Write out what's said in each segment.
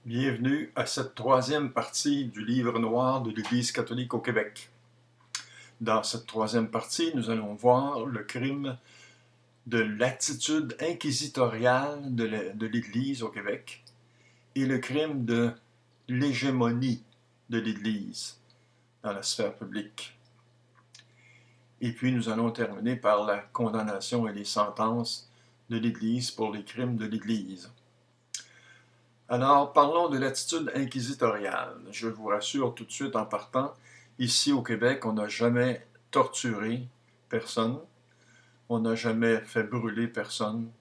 Bienvenue à cette troisième partie du livre noir de l'Église catholique au Québec. Dans cette troisième partie, nous allons voir le crime de l'attitude inquisitoriale de l'Église au Québec et le crime de l'hégémonie de l'Église dans la sphère publique. Et puis nous allons terminer par la condamnation et les sentences de l'Église pour les crimes de l'Église. Alors, parlons de l'attitude inquisitoriale. Je vous rassure tout de suite en partant, ici au Québec, on n'a jamais torturé personne, on n'a jamais fait brûler personne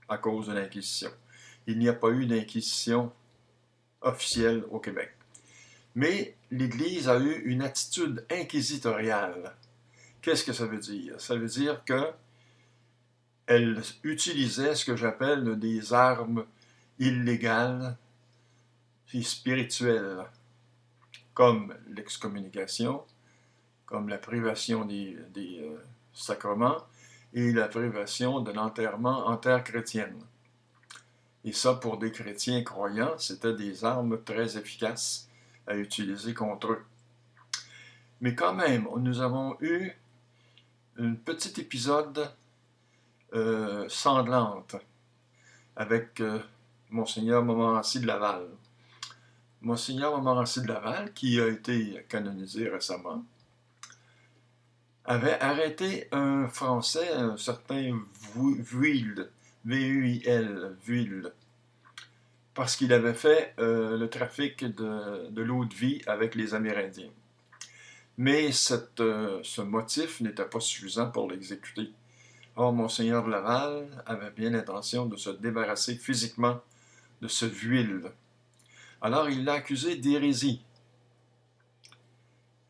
à cause de l'Inquisition. Il n'y a pas eu d'inquisition officielle au Québec. Mais l'Église a eu une attitude inquisitoriale. Qu'est-ce que ça veut dire? Ça veut dire qu'elle utilisait ce que j'appelle des armes illégales et spirituelles, comme l'excommunication, comme la privation des sacrements et la privation de l'enterrement en terre chrétienne. Et ça, pour des chrétiens croyants, c'était des armes très efficaces à utiliser contre eux. Mais quand même, nous avons eu un petit épisode sanglante avec Monseigneur Montmorency de Laval. Monseigneur Montmorency de Laval, qui a été canonisé récemment, avait arrêté un Français, un certain Vuil, V-U-I-L, Vuil, parce qu'il avait fait le trafic de l'eau de vie avec les Amérindiens. Mais ce motif n'était pas suffisant pour l'exécuter. Or, Monseigneur de Laval avait bien l'intention de se débarrasser physiquement de ce Vuil. Alors, il l'a accusé d'hérésie.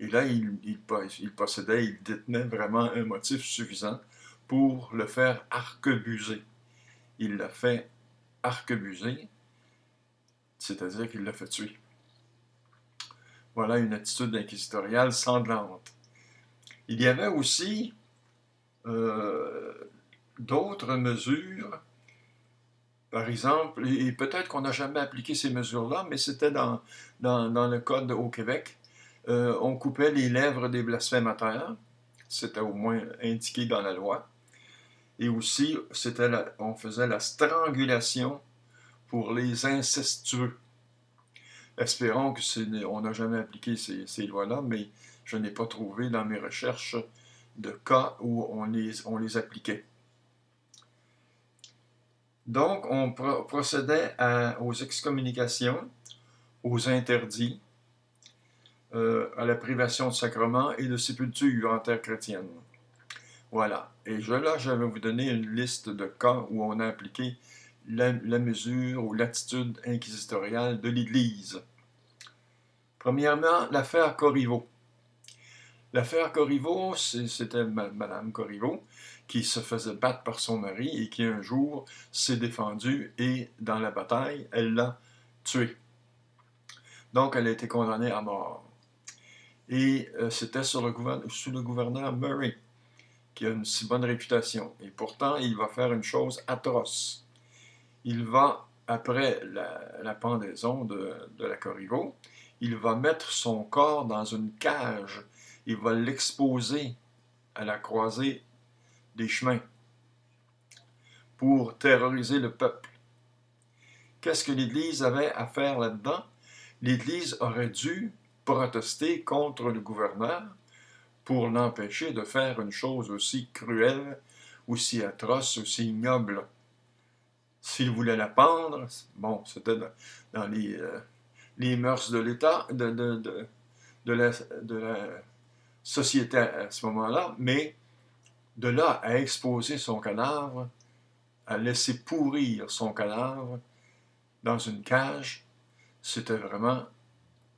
Et là, il possédait, il détenait vraiment un motif suffisant pour le faire arquebuser. Il l'a fait arquebuser, c'est-à-dire qu'il l'a fait tuer. Voilà une attitude inquisitoriale sanglante. Il y avait aussi euh, d'autres mesures, par exemple, et peut-être qu'on n'a jamais appliqué ces mesures-là, mais c'était dans le Code au Québec. On coupait les lèvres des blasphémateurs, c'était au moins indiqué dans la loi. Et aussi, on faisait la strangulation pour les incestueux. Espérons qu'on n'a jamais appliqué ces lois-là, mais je n'ai pas trouvé dans mes recherches de cas où on les appliquait. Donc, on procédait aux excommunications, aux interdits, à la privation de sacrement et de sépulture en terre chrétienne. Voilà. Et là, je vais vous donner une liste de cas où on a appliqué la mesure ou l'attitude inquisitoriale de l'Église. Premièrement, l'affaire Corriveau. L'affaire Corriveau, c'était Madame Corriveau qui se faisait battre par son mari et qui un jour s'est défendue et dans la bataille, elle l'a tué. Donc, elle a été condamnée à mort. Et c'était sous le gouverneur Murray, qui a une si bonne réputation. Et pourtant, il va faire une chose atroce. Il va, après la pendaison de la Corriveau, il va mettre son corps dans une cage. Il va l'exposer à la croisée des chemins pour terroriser le peuple. Qu'est-ce que l'Église avait à faire là-dedans? L'Église aurait dû protester contre le gouverneur pour l'empêcher de faire une chose aussi cruelle, aussi atroce, aussi ignoble. S'il voulait la pendre, bon, c'était dans les mœurs de l'État, de la société à ce moment-là, mais de là à exposer son cadavre, à laisser pourrir son cadavre dans une cage, c'était vraiment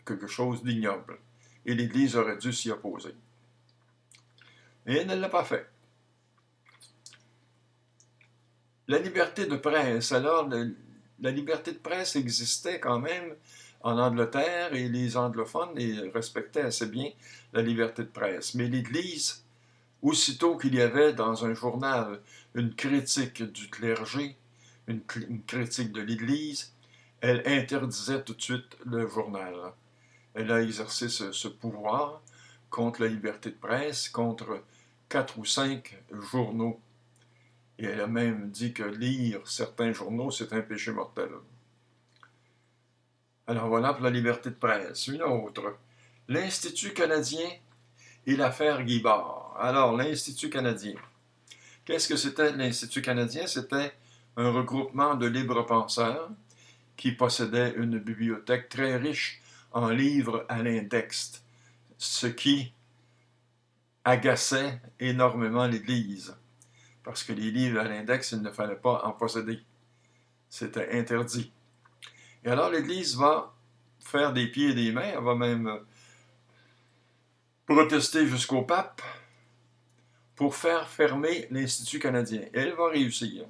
quelque chose d'ignoble. Et l'Église aurait dû s'y opposer. Et elle ne l'a pas fait. La liberté de presse. Alors, la liberté de presse existait quand même en Angleterre et les anglophones respectaient assez bien la liberté de presse. Mais l'Église, aussitôt qu'il y avait dans un journal une critique du clergé, une critique de l'Église, elle interdisait tout de suite le journal. Elle a exercé ce pouvoir contre la liberté de presse, contre 4 ou 5 journaux. Et elle a même dit que lire certains journaux, c'est un péché mortel. Alors voilà pour la liberté de presse. Une autre, l'Institut canadien et l'affaire Guibard. Alors, l'Institut canadien. Qu'est-ce que c'était l'Institut canadien? C'était un regroupement de libres penseurs qui possédait une bibliothèque très riche en livres à l'index, ce qui agaçait énormément l'Église, parce que les livres à l'index, il ne fallait pas en posséder. C'était interdit. Et alors l'Église va faire des pieds et des mains, elle va même protester jusqu'au pape pour faire fermer l'Institut canadien. Et elle va réussir.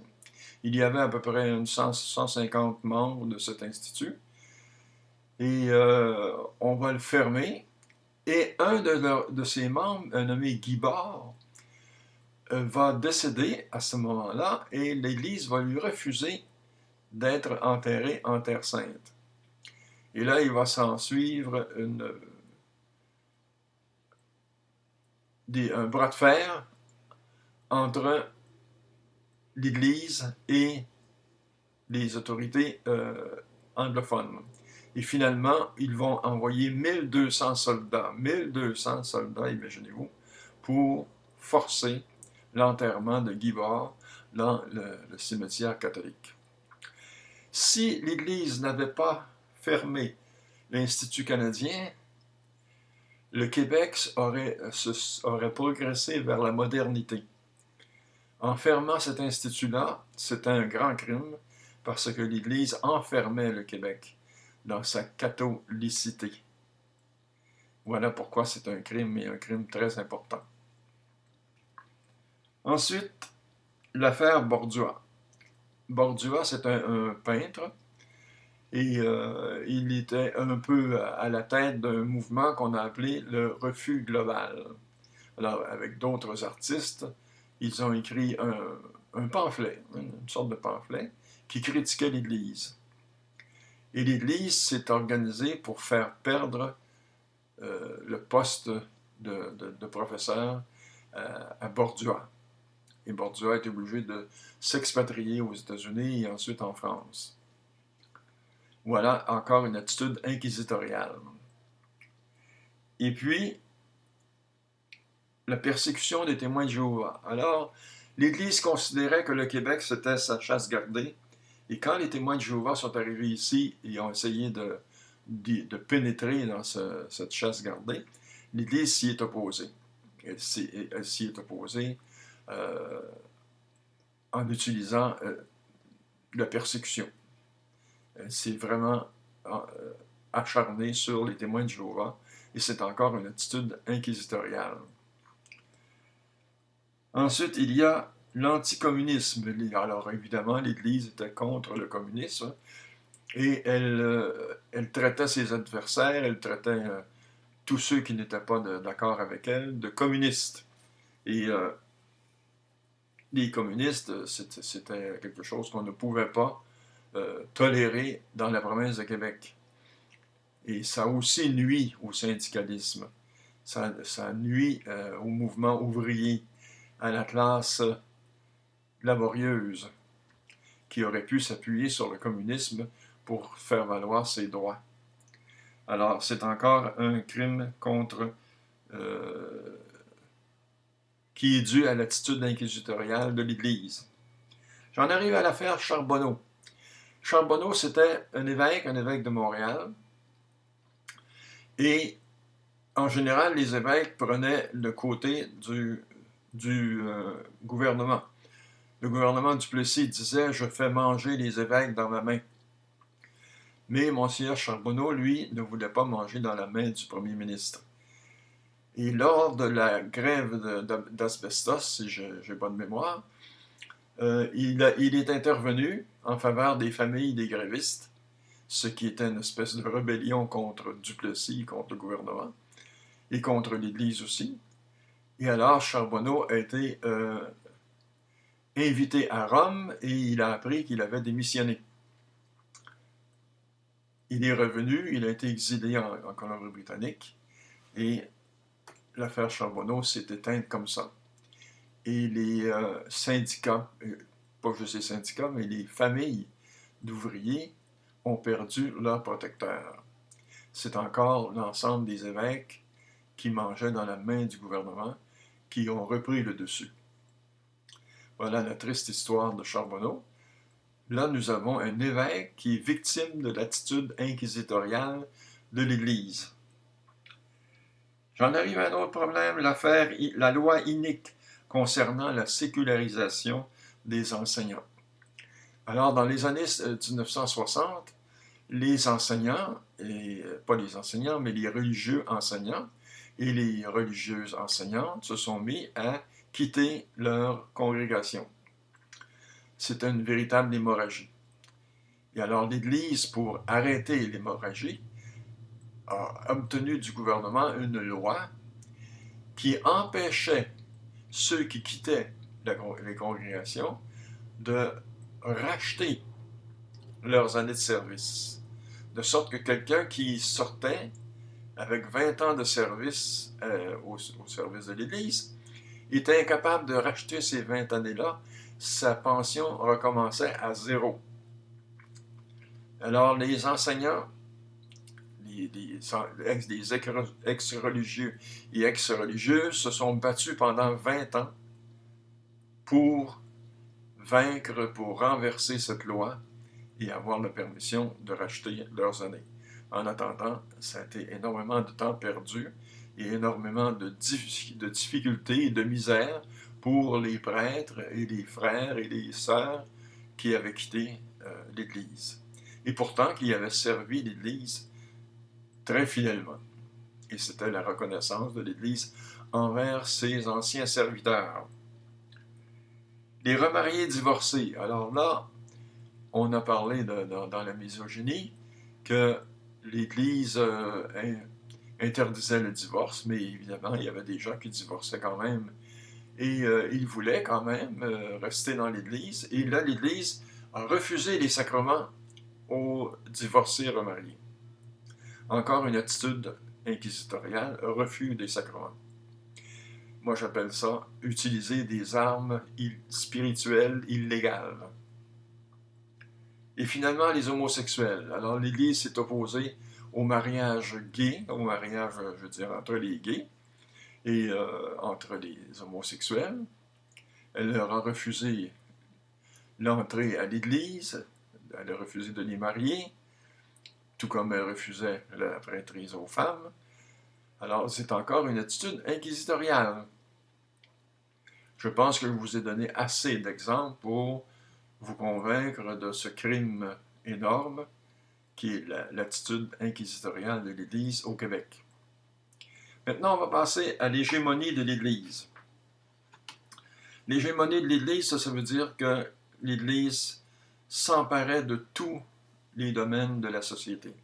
Il y avait à peu près 150 membres de cet institut. Et on va le fermer. Et un de ses membres, un nommé Guibard, va décéder à ce moment-là et l'Église va lui refuser d'être enterré en Terre Sainte. Et là, il va s'en suivre un bras de fer entre l'Église et les autorités anglophones. Et finalement, ils vont envoyer 1200 soldats, imaginez-vous, pour forcer l'enterrement de Guibard dans le cimetière catholique. Si l'Église n'avait pas fermé l'Institut canadien, le Québec aurait progressé vers la modernité. En fermant cet institut-là, c'était un grand crime parce que l'Église enfermait le Québec dans sa catholicité. Voilà pourquoi c'est un crime, et un crime très important. Ensuite, l'affaire Bordua. Bordua, c'est un peintre, et il était un peu à la tête d'un mouvement qu'on a appelé le refus global. Alors, avec d'autres artistes, ils ont écrit un pamphlet, une sorte de pamphlet, qui critiquait l'Église. Et l'Église s'est organisée pour faire perdre le poste de professeur à Bordua. Et Bordua a été obligé de s'expatrier aux États-Unis et ensuite en France. Voilà encore une attitude inquisitoriale. Et puis, la persécution des témoins de Jéhovah. Alors, l'Église considérait que le Québec, c'était sa chasse gardée. Et quand les témoins de Jéhovah sont arrivés ici et ont essayé de pénétrer dans cette chasse gardée, l'Église s'y est opposée. Elle s'y est opposée en utilisant la persécution. Elle s'est vraiment acharnée sur les témoins de Jéhovah et c'est encore une attitude inquisitoriale. Ensuite, il y a l'anticommunisme. Alors évidemment, l'Église était contre le communisme et elle traitait ses adversaires, elle traitait tous ceux qui n'étaient pas d'accord avec elle de communistes. Et les communistes, c'était quelque chose qu'on ne pouvait pas tolérer dans la province de Québec. Et ça aussi nuit au syndicalisme. Ça nuit au mouvement ouvrier, à la classe laborieuse, qui aurait pu s'appuyer sur le communisme pour faire valoir ses droits. Alors, c'est encore un crime qui est dû à l'attitude inquisitoriale de l'Église. J'en arrive à l'affaire Charbonneau. Charbonneau, c'était un évêque de Montréal, et en général, les évêques prenaient le côté du gouvernement. Le gouvernement Duplessis disait « Je fais manger les évêques dans ma main ». Mais Monseigneur Charbonneau, lui, ne voulait pas manger dans la main du premier ministre. Et lors de la grève d'asbestos, si j'ai bonne mémoire, il est intervenu en faveur des familles des grévistes, ce qui était une espèce de rébellion contre Duplessis, contre le gouvernement, et contre l'Église aussi. Et alors, Charbonneau a été invité à Rome et il a appris qu'il avait démissionné. Il est revenu, il a été exilé en Colombie-Britannique et l'affaire Charbonneau s'est éteinte comme ça. Et les syndicats, pas juste les syndicats, mais les familles d'ouvriers ont perdu leur protecteur. C'est encore l'ensemble des évêques qui mangeaient dans la main du gouvernement qui ont repris le dessus. Voilà la triste histoire de Charbonneau. Là, nous avons un évêque qui est victime de l'attitude inquisitoriale de l'Église. J'en arrive à un autre problème, la loi inique concernant la sécularisation des enseignants. Alors, dans les années 1960, les enseignants, et pas les enseignants, mais les religieux enseignants et les religieuses enseignantes se sont mis à quitter leur congrégation. C'était une véritable hémorragie. Et alors l'Église, pour arrêter l'hémorragie, a obtenu du gouvernement une loi qui empêchait ceux qui quittaient les congrégations de racheter leurs années de service. De sorte que quelqu'un qui sortait avec 20 ans de service au service de l'Église était incapable de racheter ces 20 années-là. Sa pension recommençait à zéro. Alors les enseignants, les ex-religieux et ex-religieuses se sont battus pendant 20 ans pour vaincre, pour renverser cette loi et avoir la permission de racheter leurs années. En attendant, ça a été énormément de temps perdu et énormément de difficultés et de misère pour les prêtres et les frères et les sœurs qui avaient quitté l'Église. Et pourtant, qui avaient servi l'Église très fidèlement. Et c'était la reconnaissance de l'Église envers ses anciens serviteurs. Les remariés divorcés. Alors là, on a parlé dans la misogynie que l'Église interdisait le divorce, mais évidemment, il y avait des gens qui divorçaient quand même. Et ils voulaient quand même rester dans l'Église. Et là, l'Église a refusé les sacrements aux divorcés remariés. Encore une attitude inquisitoriale, refus des sacrements. Moi, j'appelle ça utiliser des armes spirituelles illégales. Et finalement, les homosexuels. Alors, l'Église s'est opposée au mariage gay, au mariage, je veux dire, entre les gays et entre les homosexuels. Elle leur a refusé l'entrée à l'Église, elle a refusé de les marier, tout comme elle refusait la prêtrise aux femmes. Alors, c'est encore une attitude inquisitoriale. Je pense que je vous ai donné assez d'exemples pour vous convaincre de ce crime énorme qui est l'attitude inquisitoriale de l'Église au Québec. Maintenant, on va passer à l'hégémonie de l'Église. L'hégémonie de l'Église, ça veut dire que l'Église s'emparait de tous les domaines de la société.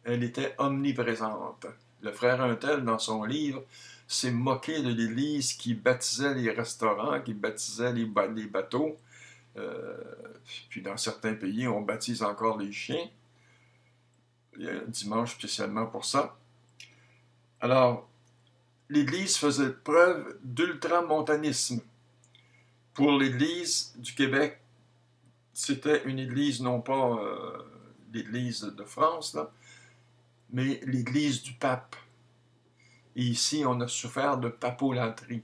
Elle était omniprésente. Le frère Untel, dans son livre, s'est moqué de l'Église qui baptisait les restaurants, qui baptisait les bateaux. Puis dans certains pays, on baptise encore les chiens. Il y a un dimanche spécialement pour ça. Alors, l'Église faisait preuve d'ultramontanisme. Pour l'Église du Québec, c'était une Église, non pas l'Église de France, là, mais l'Église du pape. Et ici, on a souffert de papolatrie.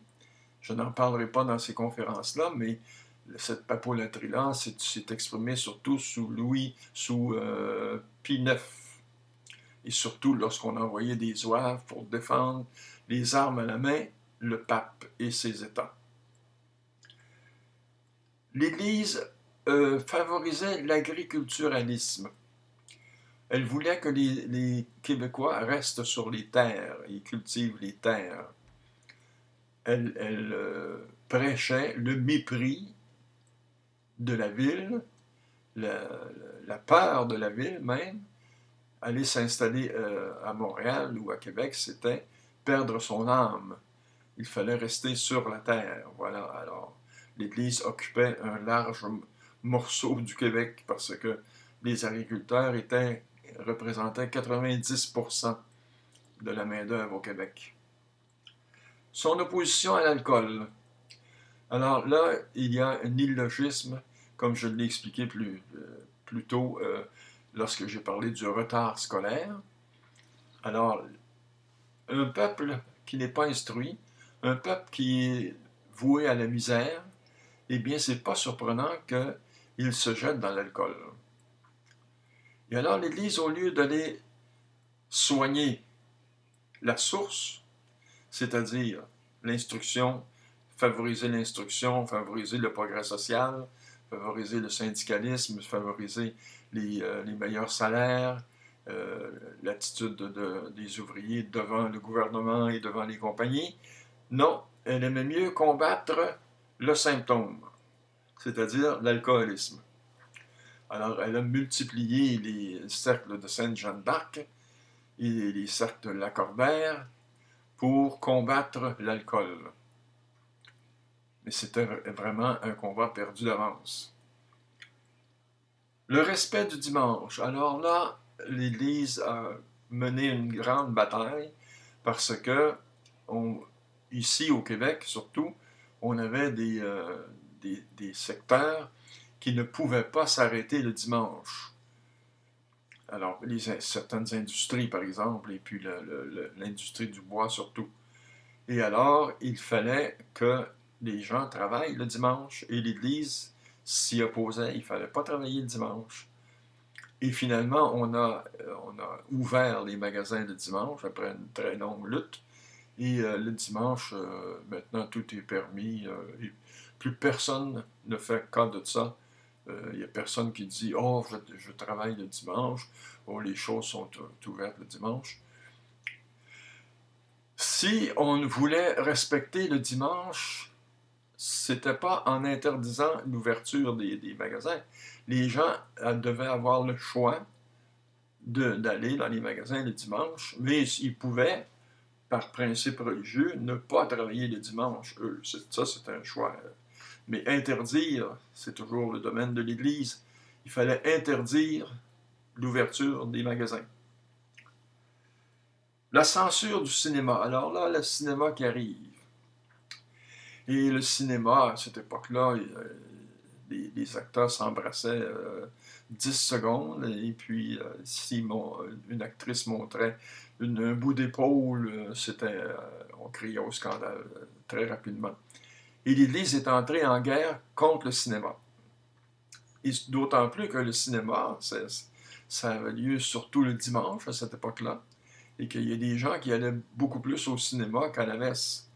Je n'en parlerai pas dans ces conférences-là, mais cette papolatrie-là s'est exprimée surtout sous Pie IX. Et surtout lorsqu'on envoyait des zouaves pour défendre les armes à la main, le pape et ses États. L'Église favorisait l'agriculturalisme. Elle voulait que les Québécois restent sur les terres et cultivent les terres. Elle prêchait le mépris de la ville, la peur de la ville même. Aller s'installer à Montréal ou à Québec, c'était perdre son âme. Il fallait rester sur la terre. Voilà. Alors, l'Église occupait un large morceau du Québec parce que les agriculteurs étaient représentait 90% de la main-d'œuvre au Québec. Son opposition à l'alcool. Alors là, il y a un illogisme, comme je l'ai expliqué plus tôt lorsque j'ai parlé du retard scolaire. Alors, un peuple qui n'est pas instruit, un peuple qui est voué à la misère, eh bien, c'est pas surprenant qu'il se jette dans l'alcool. Et alors, l'Église, au lieu d'aller soigner la source, c'est-à-dire favoriser l'instruction, favoriser le progrès social, favoriser le syndicalisme, favoriser les meilleurs salaires, l'attitude des ouvriers devant le gouvernement et devant les compagnies. Non, elle aimait mieux combattre le symptôme, c'est-à-dire l'alcoolisme. Alors, elle a multiplié les cercles de Sainte-Jeanne d'Arc et les cercles de Lacordaire pour combattre l'alcool. Mais c'était vraiment un combat perdu d'avance. Le respect du dimanche. Alors là, l'Église a mené une grande bataille parce que, ici au Québec surtout, on avait des secteurs qui ne pouvaient pas s'arrêter le dimanche. Alors, certaines industries, par exemple, et puis l'industrie du bois surtout. Et alors, il fallait que les gens travaillent le dimanche et l'Église s'y opposait. Il ne fallait pas travailler le dimanche. Et finalement, on a ouvert les magasins le dimanche après une très longue lutte. Et le dimanche, maintenant, tout est permis. Et plus personne ne fait cas de ça. Il n'y a personne qui dit « Oh, je travaille le dimanche. Oh, les choses sont ouvertes le dimanche. » Si on voulait respecter le dimanche, c'était pas en interdisant l'ouverture des magasins. Les gens devaient avoir le choix d'aller dans les magasins le dimanche, mais ils pouvaient, par principe religieux, ne pas travailler le dimanche. Ça, c'est un choix. Mais interdire, c'est toujours le domaine de l'Église. Il fallait interdire l'ouverture des magasins. La censure du cinéma. Alors là, le cinéma qui arrive. Et le cinéma, à cette époque-là, les acteurs s'embrassaient 10 secondes, et puis si une actrice montrait un bout d'épaule, on criait au scandale très rapidement. Et l'Église est entrée en guerre contre le cinéma. Et d'autant plus que le cinéma, ça avait lieu surtout le dimanche à cette époque-là, et qu'il y a des gens qui allaient beaucoup plus au cinéma qu'à la messe,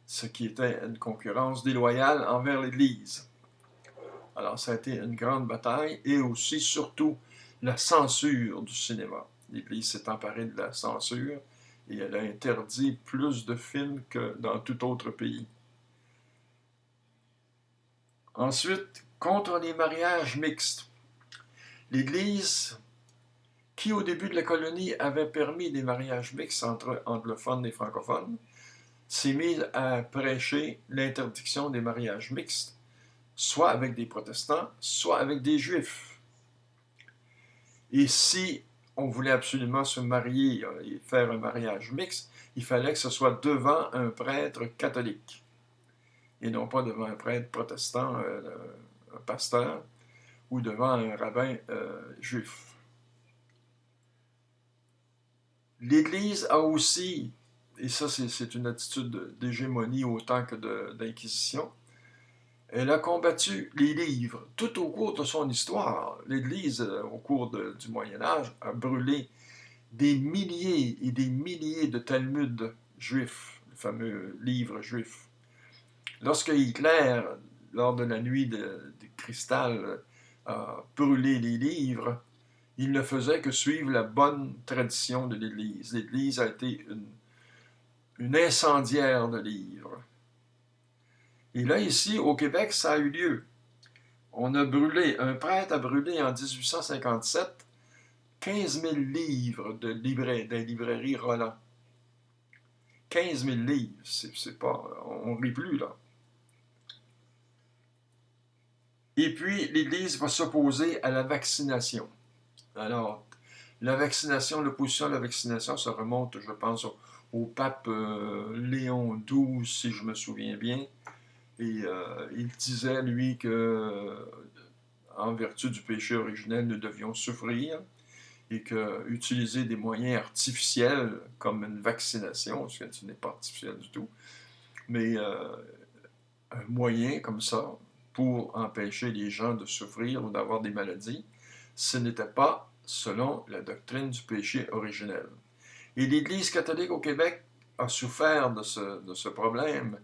ce qui était une concurrence déloyale envers l'Église. Alors, ça a été une grande bataille, et aussi, surtout, la censure du cinéma. L'Église s'est emparée de la censure, et elle a interdit plus de films que dans tout autre pays. Ensuite, contre les mariages mixtes. L'Église, qui au début de la colonie avait permis des mariages mixtes entre anglophones et francophones, s'est mise à prêcher l'interdiction des mariages mixtes, soit avec des protestants, soit avec des juifs. Et si on voulait absolument se marier et faire un mariage mixte, il fallait que ce soit devant un prêtre catholique, et non pas devant un prêtre protestant, un pasteur, ou devant un rabbin juif. L'Église a aussi, et ça c'est une attitude d'hégémonie autant que d'inquisition, elle a combattu les livres. Tout au cours de son histoire, l'Église, au cours du Moyen Âge, a brûlé des milliers et des milliers de Talmuds juifs, le fameux livre juif. Lorsque Hitler, lors de la nuit de cristal, a brûlé les livres, il ne faisait que suivre la bonne tradition de l'Église. L'Église a été une incendiaire de livres. Et là, ici, au Québec, ça a eu lieu. Un prêtre a brûlé en 1857 15 000 livres des librairies Roland. 15 000 livres, c'est pas, on ne rit plus, là. Et puis, l'Église va s'opposer à la vaccination. Alors, La vaccination, l'opposition à la vaccination, ça remonte, je pense, au pape Léon XII, si je me souviens bien. Et il disait, lui, que en vertu du péché originel, nous devions souffrir et que utiliser des moyens artificiels comme une vaccination, ce qui n'est pas artificiel du tout, mais un moyen comme ça pour empêcher les gens de souffrir ou d'avoir des maladies, ce n'était pas selon la doctrine du péché originel. Et l'Église catholique au Québec a souffert de ce problème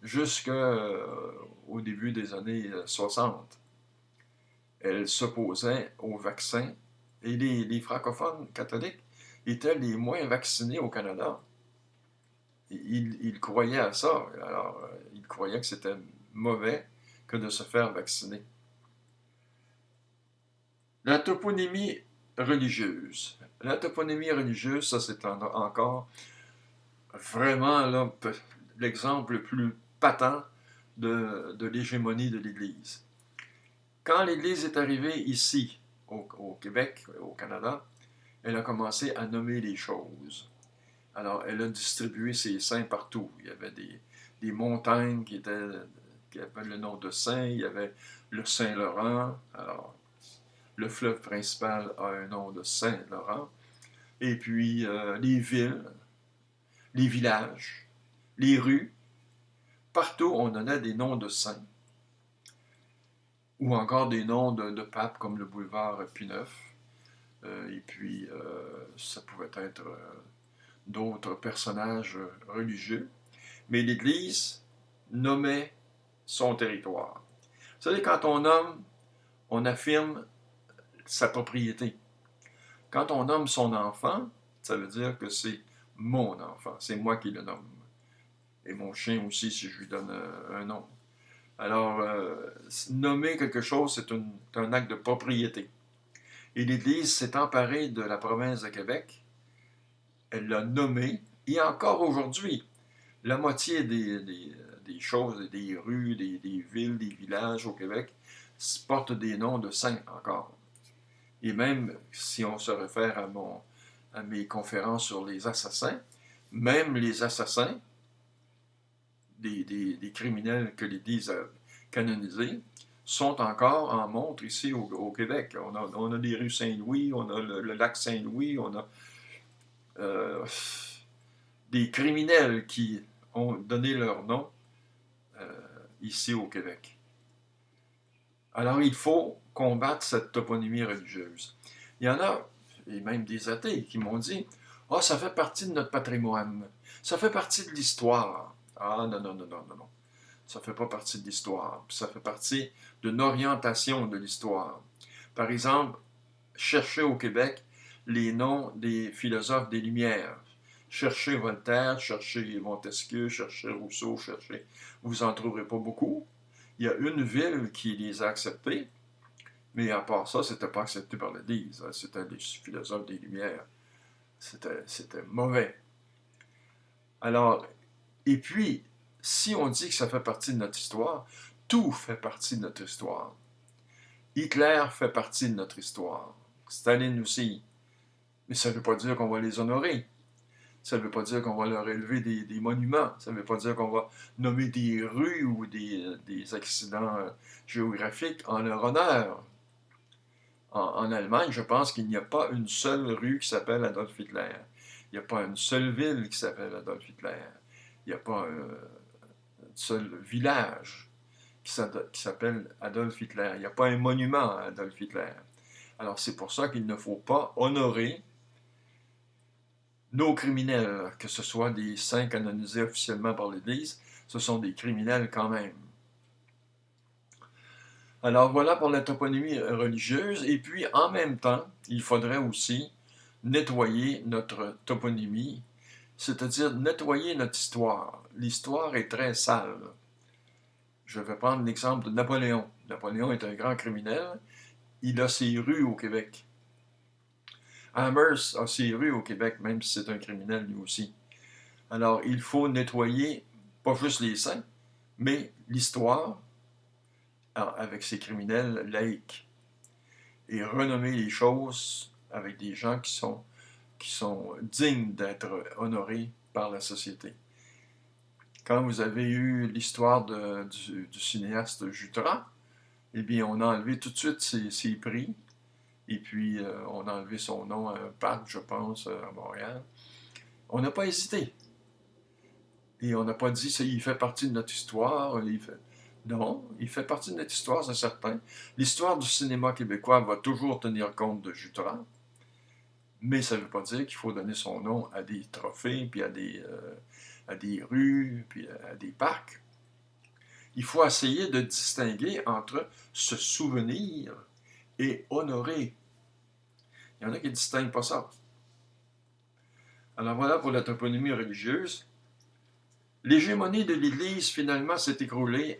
jusqu'au début des années 60. Elle s'opposait au vaccin et les francophones catholiques étaient les moins vaccinés au Canada. Ils croyaient à ça. Alors, ils croyaient que c'était mauvais que de se faire vacciner. La toponymie religieuse. La toponymie religieuse, ça c'est encore vraiment là, l'exemple le plus patent de l'hégémonie de l'Église. Quand l'Église est arrivée ici, au Québec, au Canada, elle a commencé à nommer les choses. Alors, elle a distribué ses saints partout. Il y avait des montagnes qui avaient le nom de saint. Il y avait le Saint-Laurent. Alors, le fleuve principal a un nom de Saint-Laurent. Et puis, les villes, les villages, les rues, partout, on donnait des noms de saints. Ou encore des noms de papes, comme le boulevard Pie-IX. Et puis, ça pouvait être d'autres personnages religieux. Mais l'Église nommait son territoire. Vous savez, quand on nomme, on affirme sa propriété. Quand on nomme son enfant, ça veut dire que c'est mon enfant, c'est moi qui le nomme. Et mon chien aussi, si je lui donne un nom. Alors, nommer quelque chose, c'est un acte de propriété. Et l'Église s'est emparée de la province de Québec. Elle l'a nommé. Et encore aujourd'hui, la moitié des choses, des rues, des villes, des villages au Québec portent des noms de saints encore. Et même si on se réfère à mes conférences sur les assassins, même les assassins, des criminels que l'Église a canonisés, sont encore en montre ici au Québec. On a des rues Saint-Louis, on a le lac Saint-Louis, on a des criminels qui ont donné leur nom ici au Québec. Alors il faut combattre cette toponymie religieuse. Il y en a, et même des athées, qui m'ont dit « Ah, ça fait partie de notre patrimoine, ça fait partie de l'histoire. » Ah non, non, non, non, non, non. Ça ne fait pas partie de l'histoire. Ça fait partie d'une orientation de l'histoire. Par exemple, cherchez au Québec les noms des philosophes des Lumières. Cherchez Voltaire, cherchez Montesquieu, cherchez Rousseau, cherchez. Vous n'en trouverez pas beaucoup. Il y a une ville qui les a acceptés, mais à part ça, c'était pas accepté par l'Église. C'était des philosophes des Lumières. C'était mauvais. Alors, et puis, si on dit que ça fait partie de notre histoire, tout fait partie de notre histoire. Hitler fait partie de notre histoire. Staline aussi. Mais ça ne veut pas dire qu'on va les honorer. Ça ne veut pas dire qu'on va leur élever des monuments. Ça ne veut pas dire qu'on va nommer des rues ou des accidents géographiques en leur honneur. En Allemagne, je pense qu'il n'y a pas une seule rue qui s'appelle Adolf Hitler. Il n'y a pas une seule ville qui s'appelle Adolf Hitler. Il n'y a pas un seul village qui s'appelle Adolf Hitler. Il n'y a pas un monument à Adolf Hitler. Alors c'est pour ça qu'il ne faut pas honorer nos criminels, que ce soit des saints canonisés officiellement par l'Église, ce sont des criminels quand même. Alors voilà pour la toponymie religieuse. Et puis en même temps, il faudrait aussi nettoyer notre toponymie, c'est-à-dire nettoyer notre histoire. L'histoire est très sale. Je vais prendre l'exemple de Napoléon. Napoléon est un grand criminel. Il a ses rues au Québec. Amherst a ses rues au Québec, même si c'est un criminel lui aussi. Alors, il faut nettoyer, pas juste les saints, mais l'histoire avec ses criminels laïcs. Et renommer les choses avec des gens qui sont dignes d'être honorés par la société. Quand vous avez eu l'histoire du cinéaste Jutras, eh bien, on a enlevé tout de suite ses prix, et puis on a enlevé son nom à un parc, je pense, à Montréal. On n'a pas hésité. Et on n'a pas dit, il fait partie de notre histoire. Non, il fait partie de notre histoire, c'est certain. L'histoire du cinéma québécois va toujours tenir compte de Jutras, mais ça ne veut pas dire qu'il faut donner son nom à des trophées, puis à des rues, puis à des parcs. Il faut essayer de distinguer entre se souvenir et honorer. Il y en a qui ne distinguent pas ça. Alors voilà pour la toponymie religieuse. L'hégémonie de l'Église, finalement, s'est écroulée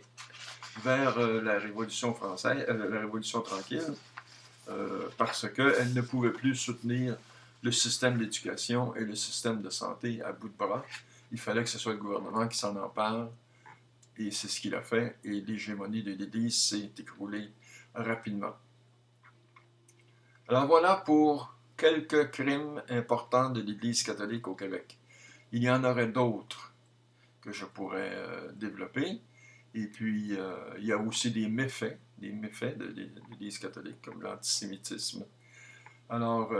vers la Révolution française, la Révolution tranquille, parce qu'elle ne pouvait plus soutenir le système d'éducation et le système de santé à bout de bras. Il fallait que ce soit le gouvernement qui s'en empare, et c'est ce qu'il a fait, et l'hégémonie de l'Église s'est écroulée rapidement. Alors voilà pour quelques crimes importants de l'Église catholique au Québec. Il y en aurait d'autres que je pourrais développer. Et puis, il y a aussi des méfaits de l'Église catholique, comme l'antisémitisme. Alors,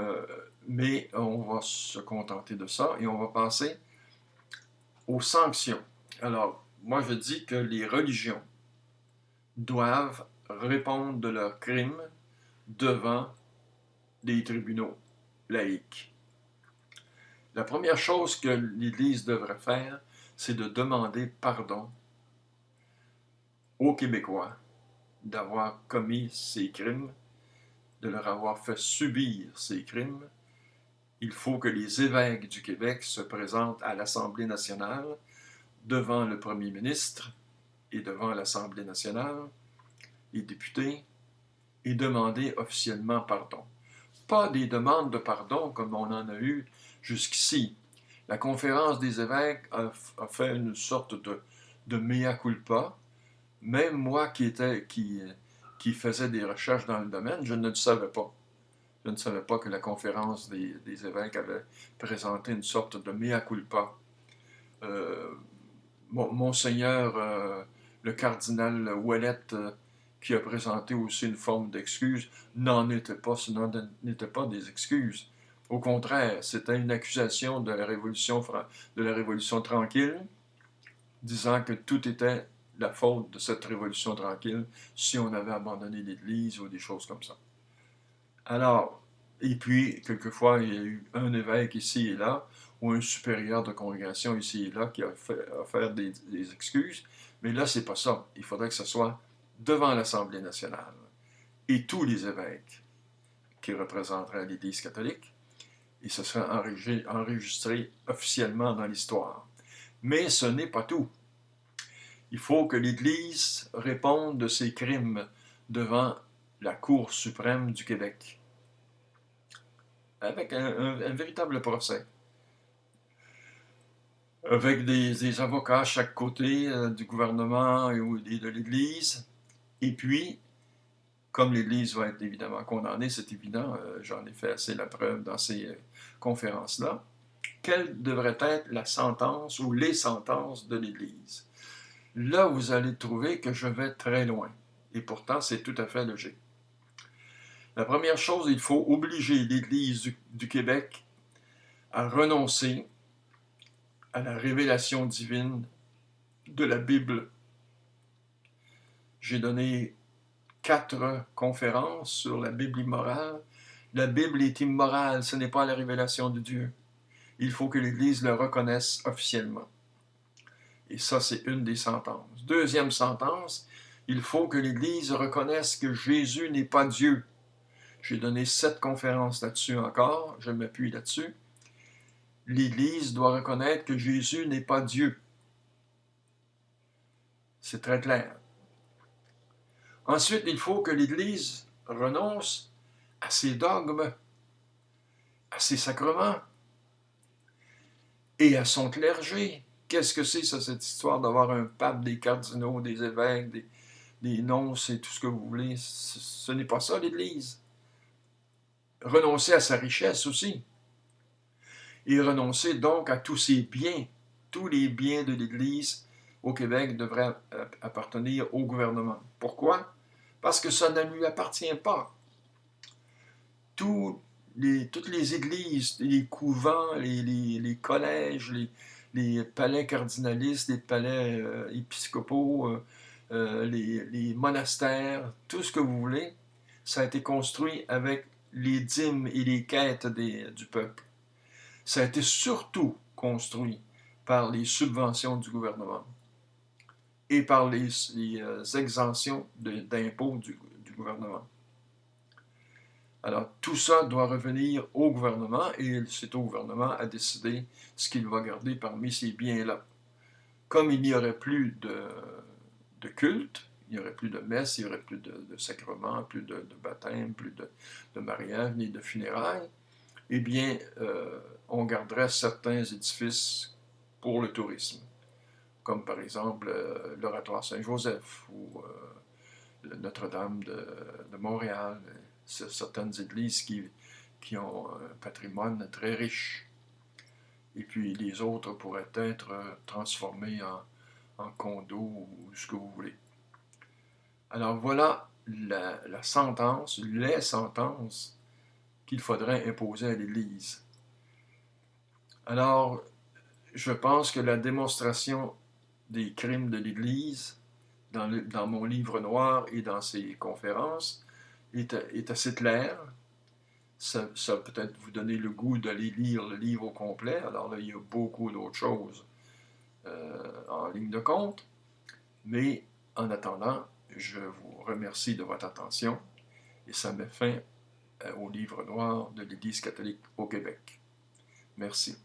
mais on va se contenter de ça et on va passer aux sanctions. Alors, moi, je dis que les religions doivent répondre de leurs crimes devant des tribunaux laïques. La première chose que l'Église devrait faire, c'est de demander pardon aux Québécois d'avoir commis ces crimes, de leur avoir fait subir ces crimes. Il faut que les évêques du Québec se présentent à l'Assemblée nationale devant le premier ministre et devant l'Assemblée nationale, les députés, et demander officiellement pardon. Pas des demandes de pardon comme on en a eu jusqu'ici. La conférence des évêques a fait une sorte de mea culpa. Même moi qui faisais des recherches dans le domaine, je ne le savais pas. Je ne savais pas que la conférence des évêques avait présenté une sorte de mea culpa. Monseigneur, le cardinal Ouellette, qui a présenté aussi une forme d'excuse, n'en était pas, ce n'était pas des excuses. Au contraire, c'était une accusation de la Révolution tranquille, disant que tout était la faute de cette Révolution tranquille si on avait abandonné l'Église ou des choses comme ça. Alors, et puis, quelquefois, il y a eu un évêque ici et là, ou un supérieur de congrégation ici et là qui a offert des excuses, mais là, c'est pas ça. Il faudrait que ce soit devant l'Assemblée nationale et tous les évêques qui représenteraient l'Église catholique, et ce serait enregistré officiellement dans l'histoire. Mais ce n'est pas tout. Il faut que l'Église réponde de ses crimes devant la Cour suprême du Québec, avec un véritable procès, avec des avocats à chaque côté du gouvernement et de l'Église. Et puis, comme l'Église va être évidemment condamnée, c'est évident, j'en ai fait assez la preuve dans ces conférences-là, quelle devrait être la sentence ou les sentences de l'Église? Là, vous allez trouver que je vais très loin. Et pourtant, c'est tout à fait logique. La première chose, il faut obliger l'Église du Québec à renoncer à la révélation divine de la Bible. J'ai donné 4 conférences sur la Bible immorale. La Bible est immorale, ce n'est pas la révélation de Dieu. Il faut que l'Église le reconnaisse officiellement. Et ça, c'est une des sentences. Deuxième sentence, il faut que l'Église reconnaisse que Jésus n'est pas Dieu. J'ai donné 7 conférences là-dessus encore, je m'appuie là-dessus. L'Église doit reconnaître que Jésus n'est pas Dieu. C'est très clair. Ensuite, il faut que l'Église renonce à ses dogmes, à ses sacrements et à son clergé. Qu'est-ce que c'est, ça, cette histoire d'avoir un pape, des cardinaux, des évêques, des nonces et tout ce que vous voulez? Ce n'est pas ça, l'Église. renoncer à sa richesse aussi. Et renoncer donc à tous ses biens. Tous les biens de l'Église au Québec devraient appartenir au gouvernement. Pourquoi? Parce que ça ne lui appartient pas. Toutes les églises, les couvents, les collèges, les palais cardinalistes, les palais épiscopaux, les monastères, tout ce que vous voulez, ça a été construit avec les dîmes et les quêtes du peuple. Ça a été surtout construit par les subventions du gouvernement et par les exemptions d'impôts du gouvernement. Alors, tout ça doit revenir au gouvernement et c'est au gouvernement à décider ce qu'il va garder parmi ces biens-là. Comme il n'y aurait plus de culte, il n'y aurait plus de messe, il n'y aurait plus de sacrements, plus de baptême, plus de mariage, ni de funérailles, eh bien, on garderait certains édifices pour le tourisme, comme par exemple l'Oratoire Saint-Joseph ou Notre-Dame de Montréal, certaines églises qui ont un patrimoine très riche. Et puis les autres pourraient être transformés en condos ou ce que vous voulez. Alors voilà la sentence, les sentences qu'il faudrait imposer à l'Église. Alors, je pense que la démonstration des crimes de l'Église dans mon livre noir et dans ses conférences est assez claire. Ça peut-être vous donner le goût d'aller lire le livre au complet. Alors là, il y a beaucoup d'autres choses en ligne de compte. Mais en attendant, je vous remercie de votre attention et ça met fin au livre noir de l'Église catholique au Québec. Merci.